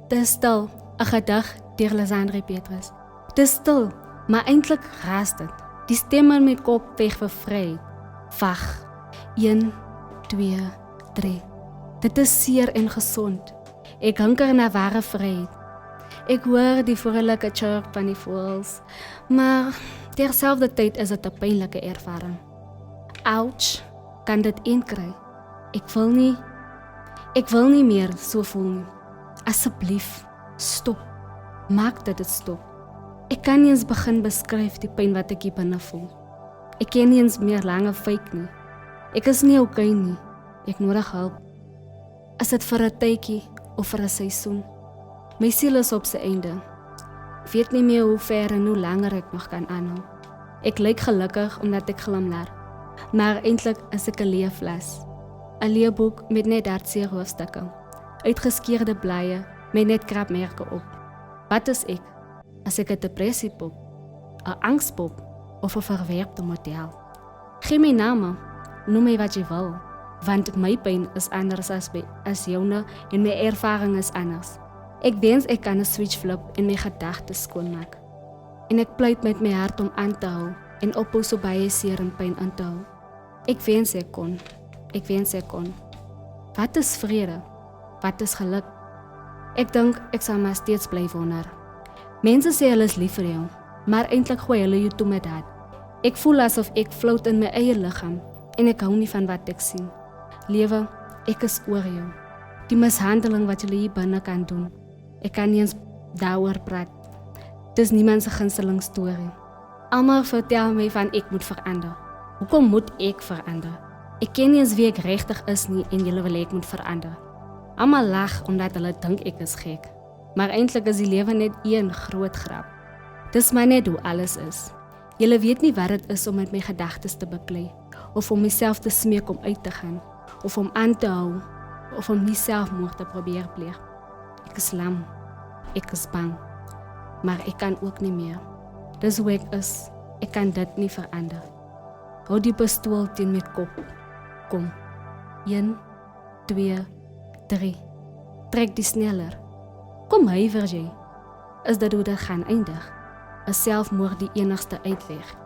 Dis stil, 'n gedig deur Lisandre Petrus. Dis stil, maar eintlik raas dit. Die stem in my kop weg vir vry. Wag. 1, 2, 3. Dit is seer en gesond. Ek hunker na ware vryheid. Ek hoor die vroulike chirp van die voëls, maar terselfdertyd is dit 'n pynlike ervaring. Ouch, kan dit inkry? Ek wil nie meer so voel nie. Asseblief, stop. Maak dat dit stop. Ek kan nie eens begin beskryf die pyn wat ek hier binne voel. Ek kan nie eens meer langer fake nie. Ek is nie okay nie. Ek nodig hulp. Is dit vir 'n tydjie of vir 'n seisoen? My siel is op sy einde. Ek weet nie meer hoe ver en hoe langer ek nog kan aanhou. Ek lyk gelukkig omdat ek glimlag, maar eintlik is ek 'n leë fles. 'n Leerboek met net hartseer hoofstukke, uitgeskeurde blye met net krapmerke op. Wat is ek? As ek 'n depressiepop, 'n angspop of 'n verwerpte model? Gee my name, noem my wat jy wil, want my pyn is anders as joune en my ervaring is anders. Ek wens ek kan 'n switch flip en my gedagtes skoonmaak. En ek pleit met my hart om aan te hou en ophou so baie seer en pyn in te hou. Ek wens ek kon. Wat is vrede? Wat is geluk? Ek dink ek sal maar steeds bly wonder. Mense sê hulle is lief vir jou, maar eintlik gooi hulle jou toe met dat. Ek voel asof ek float in my eie liggaam en ek hou nie van wat ek sien. Lewe, ek is oor jou. Die mishandeling wat jy hier binne kan doen. Ek kan nie eens daaroor praat. Dis niemand se gunsteling storie. Almal vertel my van ek moet verander. Hoekom moet ek verander? Ek ken nie eens wie ek regtig is nie en julle wil ek moet verander. Almal lag omdat hulle dink ek is gek. Maar eintlik is die lewe net een groot grap. Dis maar net hoe alles is. Julle weet nie wat dit is om met my gedagtes te beklei, of om myself te smeek om uit te gaan, of om aan te hou, of om nie selfmoord te probeer pleeg. Ek is lam. Ek is bang. Maar ek kan ook nie meer. Dis hoe ek is. Ek kan dit nie verander. Hou die pistool teen my kop. Kom. 1, 2, 3. Trek die sneller. Kom huiwer jy. Is dit hoe dit gaan eindig? Is selfmoord die enigste uitweg?